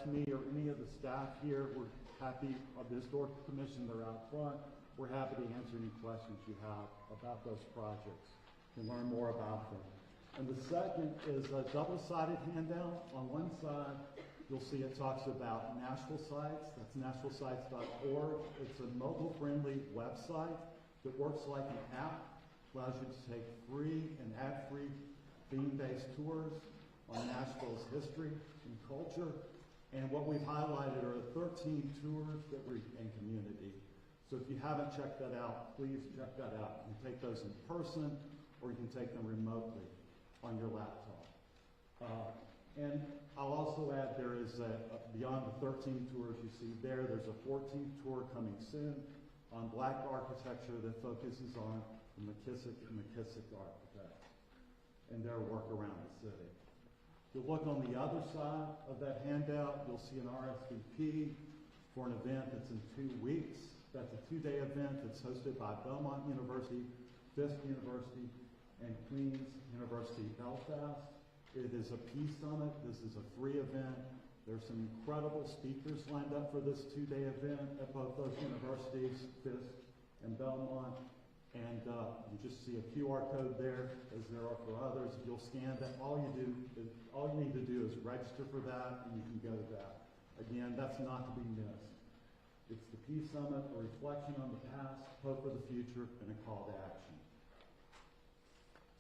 contact me or any of the staff here, we're happy, of the Historical Commission, they're out front. We're happy to answer any questions you have about those projects and learn more about them. And the second is a double-sided handout. On one side, you'll see it talks about Nashville Sites. That's nashvillesites.org. It's a mobile-friendly website that works like an app, allows you to take free and ad-free theme-based tours on Nashville's history and culture. And what we've highlighted are 13 tours that were in community. So if you haven't checked that out, please check that out. You can take those in person, or you can take them remotely on your laptop. And I'll also add there is beyond the 13 tours you see there, there's a 14th tour coming soon on Black architecture that focuses on the McKissick and McKissick architects and their work around the city. If you look on the other side of that handout, you'll see an RSVP for an event that's in 2 weeks. That's a 2-day event that's hosted by Belmont University, Fisk University, and Queen's University Belfast. It is a peace summit. This is a free event. There's some incredible speakers lined up for this 2-day event at both those universities, Fisk and Belmont. And you just see a QR code there, as there are for others. If you'll scan that, all you need to do is register for that, and you can go to that. Again, that's not to be missed. It's the Peace Summit, a reflection on the past, hope for the future, and a call to action.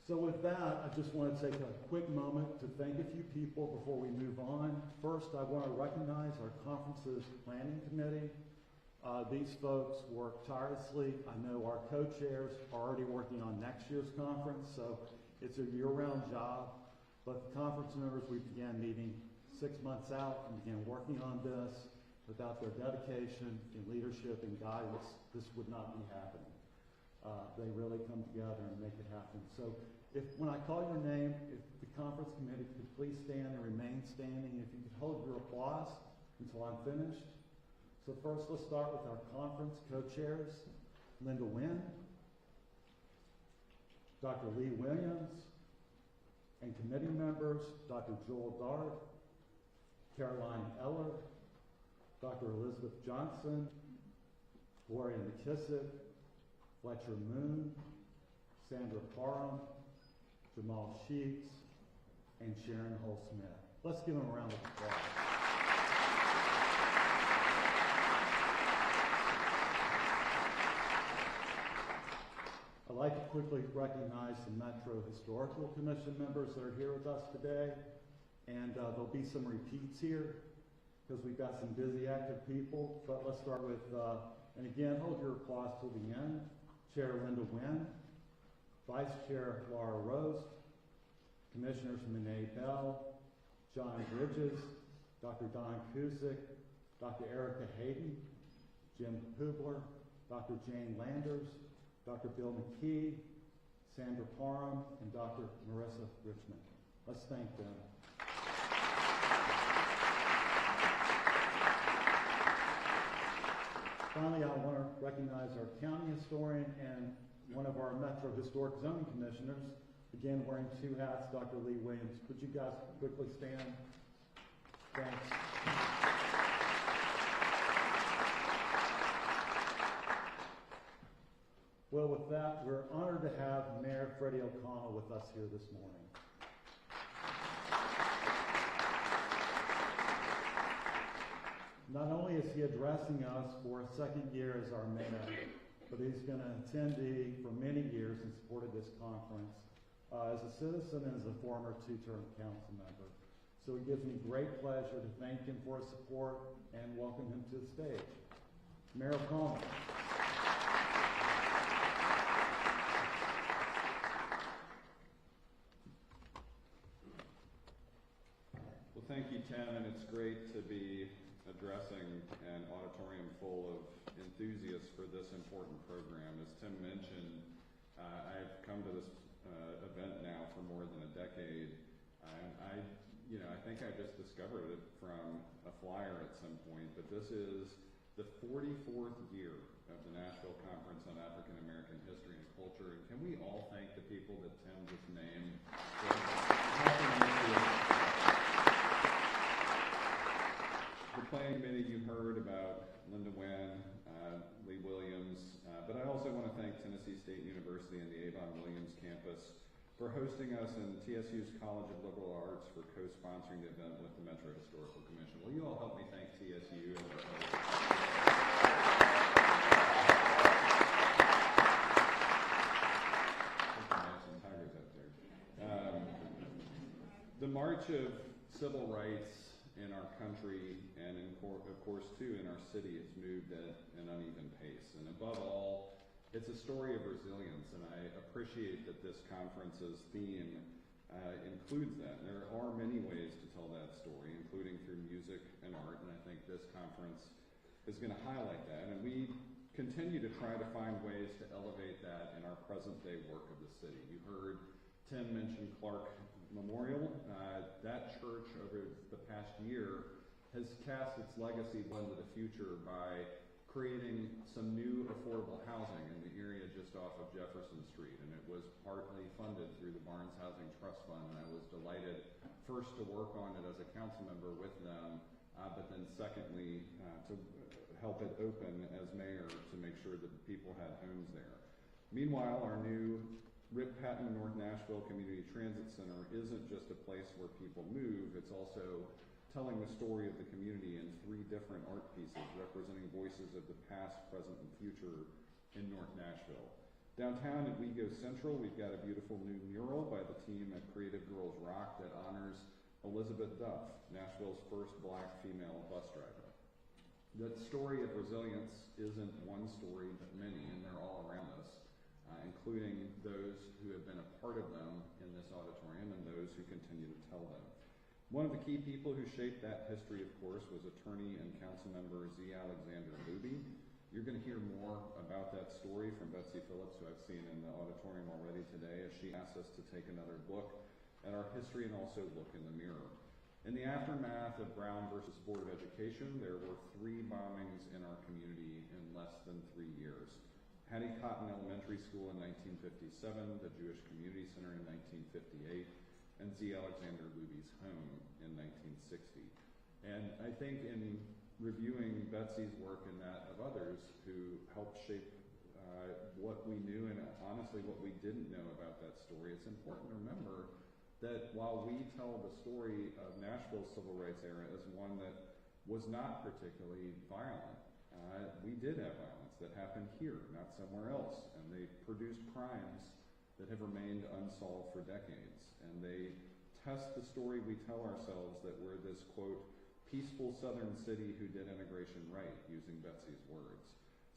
So with that, I just want to take a quick moment to thank a few people before we move on. First, I want to recognize our conference's planning committee. These folks work tirelessly. I know our co-chairs are already working on next year's conference, so it's a year-round job. But the conference members, we began meeting 6 months out and began working on this. Without their dedication and leadership and guidance, this would not be happening. They really come together and make it happen. So when I call your name, if the conference committee could please stand and remain standing, if you could hold your applause until I'm finished. So first, let's start with our conference co-chairs, Linda Wynn, Dr. Lee Williams, and committee members, Dr. Joel Dart, Caroline Eller, Dr. Elizabeth Johnson, Gloria McKissick, Fletcher Moon, Sandra Parham, Jamal Sheets, and Sharon Hull-Smith. Let's give them a round of applause. I'd like to quickly recognize the Metro Historical Commission members that are here with us today. And there'll be some repeats here because we've got some busy, active people. But let's start with, and again, hold your applause till the end. Chair Linda Wynn, Vice Chair Laura Rose, Commissioners Renee Bell, John Bridges, Dr. Don Cusick, Dr. Erica Hayden, Jim Hubler, Dr. Jane Landers, Dr. Bill McKee, Sandra Parham, and Dr. Marissa Richmond. Let's thank them. Finally, I want to recognize our county historian and one of our Metro Historic Zoning Commissioners, again wearing 2 hats, Dr. Lee Williams. Could you guys quickly stand? Thanks. Well, with that, we're honored to have Mayor Freddie O'Connell with us here this morning. Not only is he addressing us for a second year as our mayor, but he's been an attendee for many years and supported this conference as a citizen and as a former 2-term council member. So it gives me great pleasure to thank him for his support and welcome him to the stage. Mayor O'Connell. Well, thank you, Tim, and it's great to be addressing an auditorium full of enthusiasts for this important program. As Tim mentioned, I've come to this event now for more than a decade. I think I just discovered it from a flyer at some point, but this is the 44th year of the Nashville Conference on African American History and Culture. And can we all thank the people that Tim just named for helping make it planning committee, you heard about Linda Wynn, Lee Williams, but I also want to thank Tennessee State University and the Avon Williams campus for hosting us and TSU's College of Liberal Arts for co-sponsoring the event with the Metro Historical Commission. Will you all help me thank TSU? The march of civil rights in our country and of course too in our city has moved at an uneven pace, and above all it's a story of resilience, and I appreciate that this conference's theme includes that. There are many ways to tell that story, including through music and art, and I think this conference is going to highlight that, and we continue to try to find ways to elevate that in our present day work of the city. You heard Tim mention Clark Memorial. That church over the past year has cast its legacy into the future by creating some new affordable housing in the area just off of Jefferson Street, and it was partly funded through the Barnes Housing Trust Fund, and I was delighted first to work on it as a council member with them, but then secondly to help it open as mayor to make sure that people had homes there. Meanwhile, our new Rip Patton North Nashville Community Transit Center isn't just a place where people move, it's also telling the story of the community in 3 different art pieces representing voices of the past, present, and future in North Nashville. Downtown at Wego Central, we've got a beautiful new mural by the team at Creative Girls Rock that honors Elizabeth Duff, Nashville's first Black female bus driver. That story of resilience isn't one story, but many, and they're all around us, including those who have been a part of them in this auditorium and those who continue to tell them. One of the key people who shaped that history, of course, was attorney and council member Z. Alexander Luby. You're going to hear more about that story from Betsy Phillips, who I've seen in the auditorium already today, as she asks us to take another look at our history and also look in the mirror. In the aftermath of Brown versus Board of Education, there were 3 bombings in our community in less than 3 years. Hattie Cotton Elementary School in 1957, the Jewish Community Center in 1958, and Z. Alexander Luby's home in 1960. And I think in reviewing Betsy's work and that of others who helped shape what we knew and honestly what we didn't know about that story, it's important to remember that while we tell the story of Nashville's civil rights era as one that was not particularly violent, we did have violence that happened here, not somewhere else, and they produced crimes that have remained unsolved for decades. And they test the story we tell ourselves that we're this, quote, peaceful southern city who did integration right, using Betsy's words.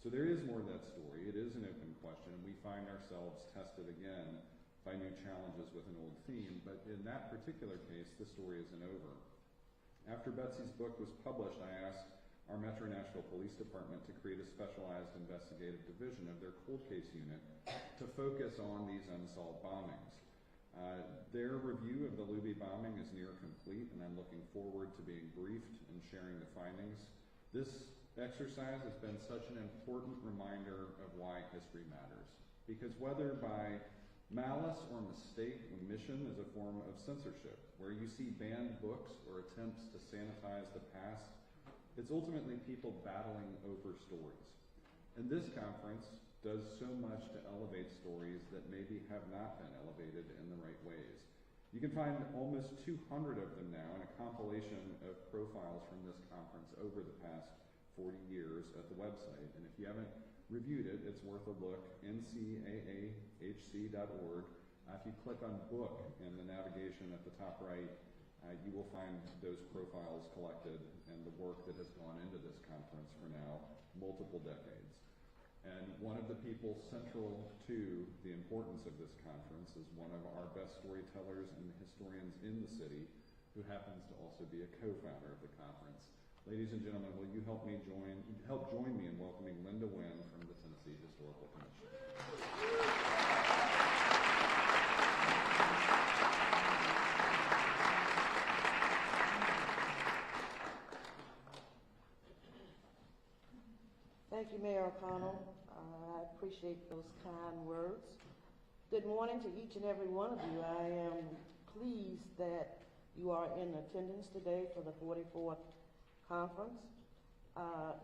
So there is more to that story. It is an open question, and we find ourselves tested again by new challenges with an old theme, but in that particular case, the story isn't over. After Betsy's book was published, I asked our Metro Nashville Police Department to create a specialized investigative division of their cold case unit to focus on these unsolved bombings. Their review of the Luby bombing is near complete, and I'm looking forward to being briefed and sharing the findings. This exercise has been such an important reminder of why history matters, because whether by malice or mistake, omission is a form of censorship. Where you see banned books or attempts to sanitize the past, it's ultimately people battling over stories. And this conference does so much to elevate stories that maybe have not been elevated in the right ways. You can find almost 200 of them now in a compilation of profiles from this conference over the past 40 years at the website. And if you haven't reviewed it, it's worth a look, ncaahc.org. If you click on book in the navigation at the top right, you will find those profiles collected and the work that has gone into this conference for now multiple decades. And one of the people central to the importance of this conference is one of our best storytellers and historians in the city, who happens to also be a co-founder of the conference. Ladies and gentlemen, will you help join me in welcoming Linda Wynn from the Tennessee Historical Commission. Thank you, Mayor O'Connell. I appreciate those kind words. Good morning to each and every one of you. I am pleased that you are in attendance today for the 44th conference.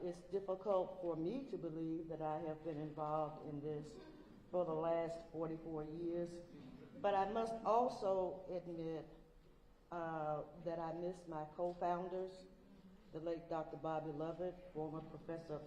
It's difficult for me to believe that I have been involved in this for the last 44 years, but I must also admit that I miss my co-founders, the late Dr. Bobby Lovett, former professor of